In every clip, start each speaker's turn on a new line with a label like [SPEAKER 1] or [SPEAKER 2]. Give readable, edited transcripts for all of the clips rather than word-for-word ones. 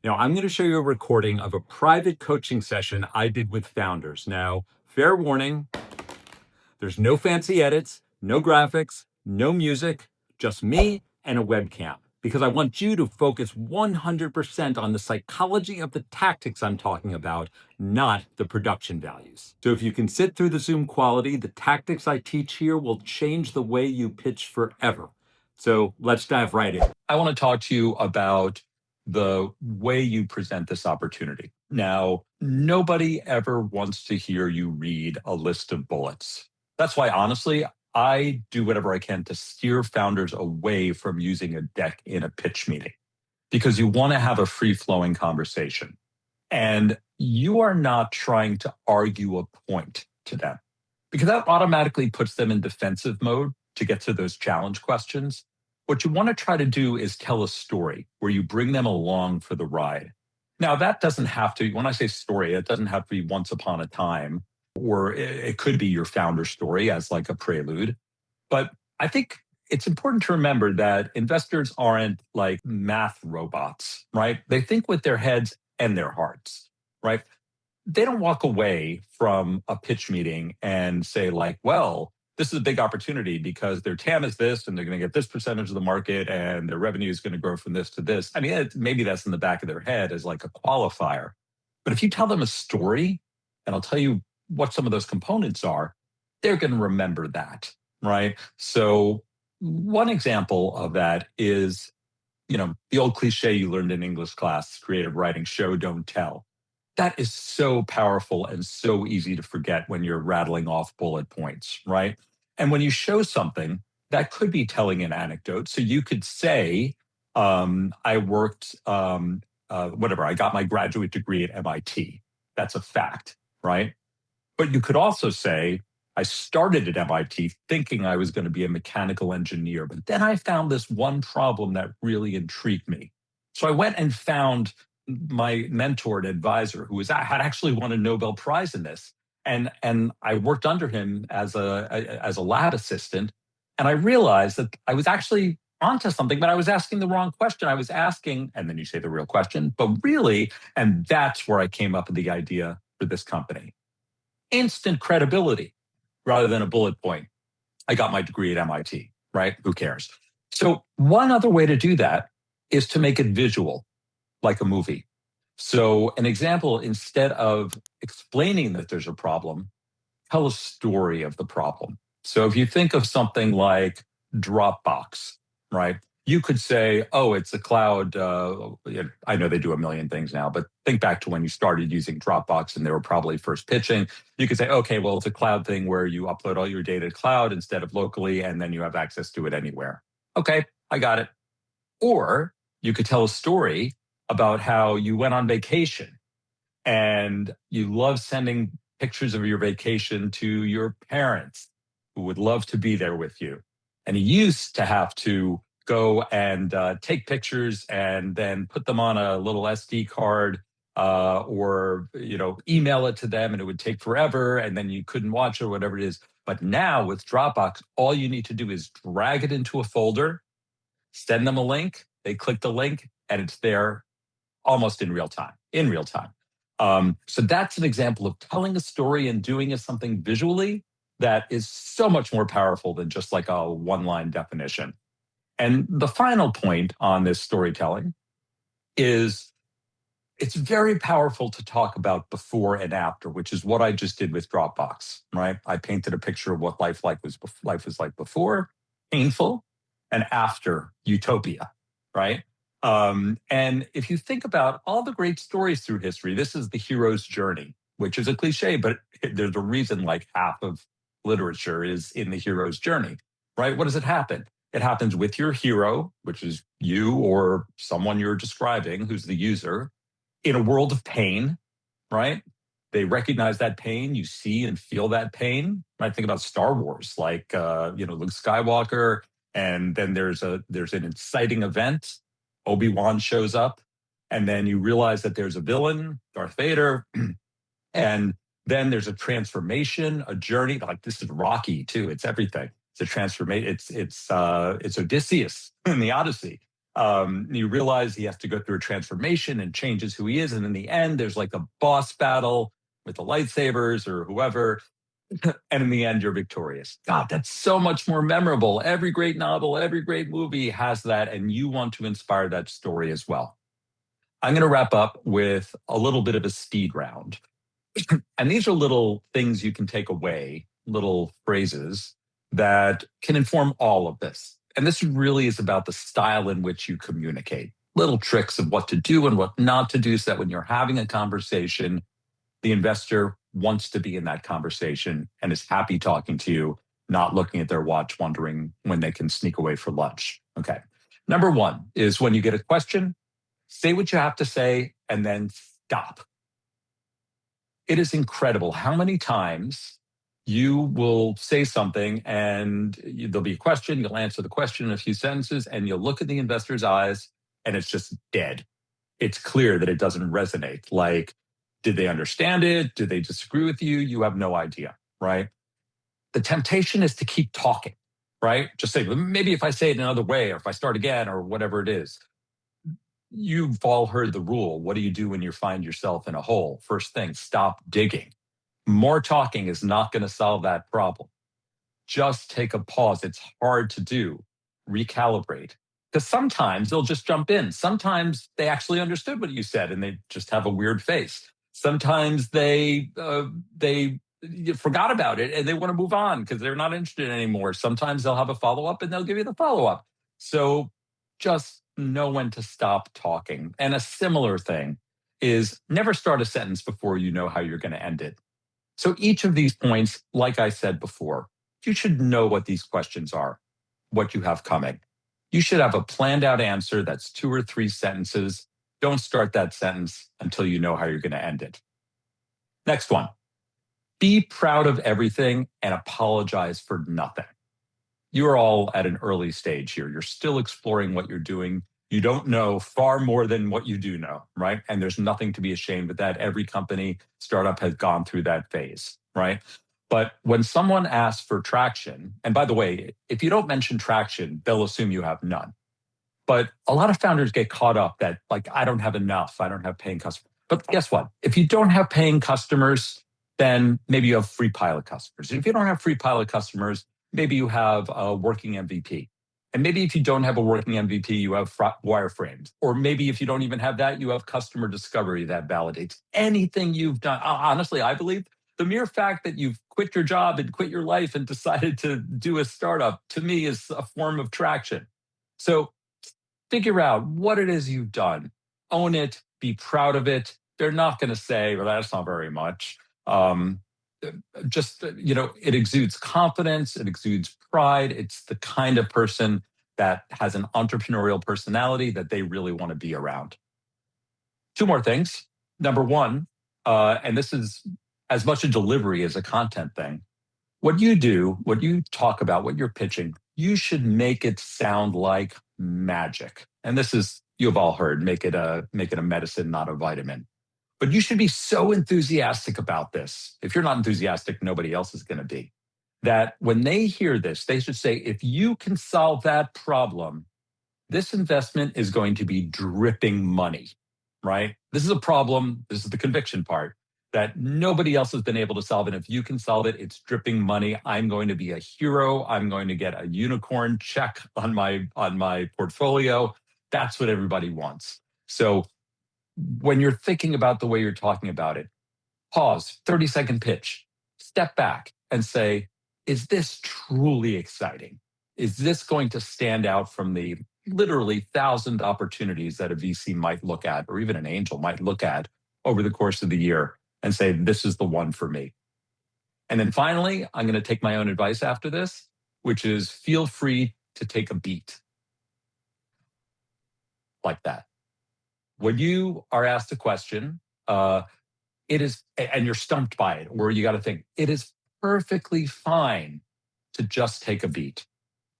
[SPEAKER 1] Now, I'm going to show you a recording of a private coaching session I did with founders. Now, fair warning, there's no fancy edits, no graphics, no music, just me and a webcam. Because I want you to focus 100% on the psychology of the tactics I'm talking about, not the production values. So if you can sit through the Zoom quality, the tactics I teach here will change the way you pitch forever. So let's dive right in. I want to talk to you about the way you present this opportunity. Now, nobody ever wants to hear you read a list of bullets. That's why, honestly, I do whatever I can to steer founders away from using a deck in a pitch meeting because you want to have a free flowing conversation. And you are not trying to argue a point to them because that automatically puts them in defensive mode to get to those challenge questions. What you want to try to do is tell a story where you bring them along for the ride. Now, that doesn't have to, when I say story, it doesn't have to be once upon a time, or it could be your founder story as like a prelude. But I think it's important to remember that investors aren't like math robots, right? They think with their heads and their hearts, right? They don't walk away from a pitch meeting and say, like, well, this is a big opportunity because their TAM is this and they're going to get this percentage of the market and their revenue is going to grow from this to this. I mean, maybe that's in the back of their head as like a qualifier. But if you tell them a story, and I'll tell you what some of those components are, they're going to remember that, right? So one example of that is, the old cliche you learned in English class, creative writing, show, don't tell. That is so powerful and so easy to forget when you're rattling off bullet points, right? And when you show something, that could be telling an anecdote. So you could say, I worked, whatever, I got my graduate degree at MIT. That's a fact, right? But you could also say, I started at MIT thinking I was going to be a mechanical engineer, but then I found this one problem that really intrigued me. So I went and found my mentor and advisor who had actually won a Nobel Prize in this. And I worked under him as a lab assistant. And I realized that I was actually onto something, but I was asking the wrong question. I was asking, and then you say the real question, but really, and that's where I came up with the idea for this company. Instant credibility rather than a bullet point. I got my degree at MIT, right? Who cares? So one other way to do that is to make it visual, like a movie. So an example, instead of explaining that there's a problem, tell a story of the problem. So if you think of something like Dropbox, right? You could say, oh, it's a cloud. I know they do a million things now, but think back to when you started using Dropbox and they were probably first pitching. You could say, okay, well, it's a cloud thing where you upload all your data to cloud instead of locally, and then you have access to it anywhere. Okay, I got it. Or you could tell a story about how you went on vacation and you love sending pictures of your vacation to your parents who would love to be there with you. And you used to have to go and take pictures and then put them on a little SD card or email it to them, and it would take forever, and then you couldn't watch it or whatever it is. But now with Dropbox, all you need to do is drag it into a folder, send them a link, they click the link, and it's there almost in real time, so that's an example of telling a story and doing it something visually that is so much more powerful than just like a one-line definition. And the final point on this storytelling is it's very powerful to talk about before and after, which is what I just did with Dropbox, right? I painted a picture of what life was like before, painful, and after utopia, right? And if you think about all the great stories through history, this is the hero's journey, which is a cliche, but there's a reason like half of literature is in the hero's journey, right? What does it happen? It happens with your hero, which is you or someone you're describing who's the user, in a world of pain, right? They recognize that pain. You see and feel that pain. I think about Star Wars, like Luke Skywalker, and then there's an inciting event. Obi-Wan shows up, and then you realize that there's a villain, Darth Vader, and then there's a transformation, a journey. Like this is Rocky too. It's everything. It's a transformation. It's Odysseus in the Odyssey. You realize he has to go through a transformation and changes who he is. And in the end, there's like a boss battle with the lightsabers or whoever. And in the end, you're victorious. God, that's so much more memorable. Every great novel, every great movie has that. And you want to inspire that story as well. I'm going to wrap up with a little bit of a speed round. And these are little things you can take away, little phrases that can inform all of this. And this really is about the style in which you communicate, little tricks of what to do and what not to do, so that when you're having a conversation, the investor wants to be in that conversation and is happy talking to you, not looking at their watch, wondering when they can sneak away for lunch. Okay. Number one is when you get a question, say what you have to say and then stop. It is incredible how many times you will say something and there'll be a question, you'll answer the question in a few sentences, and you'll look in the investor's eyes and it's just dead. It's clear that it doesn't resonate. Like, did they understand it? Did they disagree with you? You have no idea, right? The temptation is to keep talking, right? Just say, maybe if I say it another way, or if I start again, or whatever it is. You've all heard the rule. What do you do when you find yourself in a hole? First thing, stop digging. More talking is not going to solve that problem. Just take a pause. It's hard to do. Recalibrate. Because sometimes they'll just jump in. Sometimes they actually understood what you said and they just have a weird face. Sometimes they forgot about it and they want to move on because they're not interested anymore. Sometimes they'll have a follow-up and they'll give you the follow-up. So just know when to stop talking. And a similar thing is never start a sentence before you know how you're going to end it. So each of these points, like I said before, you should know what these questions are, what you have coming. You should have a planned out answer that's 2 or 3 sentences. Don't start that sentence until you know how you're going to end it. Next one, be proud of everything and apologize for nothing. You are all at an early stage here. You're still exploring what you're doing. You don't know far more than what you do know, right? And there's nothing to be ashamed of that. Every company, startup has gone through that phase, right? But when someone asks for traction, and by the way, if you don't mention traction, they'll assume you have none. But a lot of founders get caught up that, like, I don't have enough, I don't have paying customers. But guess what? If you don't have paying customers, then maybe you have free pilot customers. And if you don't have free pilot customers, maybe you have a working MVP. And maybe if you don't have a working MVP, you have wireframes. Or maybe if you don't even have that, you have customer discovery that validates anything you've done. Honestly, I believe the mere fact that you've quit your job and quit your life and decided to do a startup, to me, is a form of traction. So figure out what it is you've done. Own it. Be proud of it. They're not going to say, well, that's not very much. It exudes confidence. It exudes pride. It's the kind of person that has an entrepreneurial personality that they really want to be around. 2 more things. Number one, and this is as much a delivery as a content thing. What you do, what you talk about, what you're pitching, you should make it sound like magic. And this is, you've all heard, make it a medicine, not a vitamin. But you should be so enthusiastic about this. If you're not enthusiastic, nobody else is going to be. That when they hear this, they should say, if you can solve that problem, this investment is going to be dripping money, right? This is a problem. This is the conviction part that nobody else has been able to solve. And if you can solve it, it's dripping money. I'm going to be a hero. I'm going to get a unicorn check on my portfolio. That's what everybody wants. So when you're thinking about the way you're talking about it, pause, 30-second pitch, step back and say, is this truly exciting? Is this going to stand out from the literally 1,000 opportunities that a VC might look at, or even an angel might look at over the course of the year and say, this is the one for me? And then finally, I'm going to take my own advice after this, which is feel free to take a beat like that. When you are asked a question, it is, and you're stumped by it, or you got to think, it is perfectly fine to just take a beat.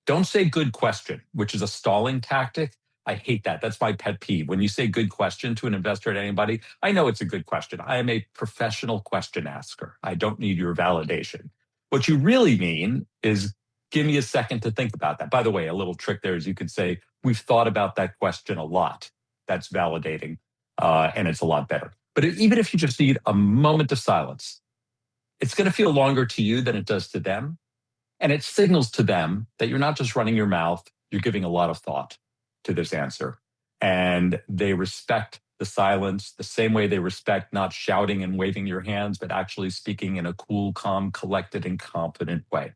[SPEAKER 1] Don't say good question, which is a stalling tactic. I hate that. That's my pet peeve. When you say good question to an investor, to anybody, I know it's a good question. I am a professional question asker. I don't need your validation. What you really mean is, give me a second to think about that. By the way, a little trick there is you could say, we've thought about that question a lot. That's validating, and it's a lot better. But even if you just need a moment of silence, it's going to feel longer to you than it does to them. And it signals to them that you're not just running your mouth, you're giving a lot of thought to this answer. And they respect the silence the same way they respect not shouting and waving your hands, but actually speaking in a cool, calm, collected, and confident way.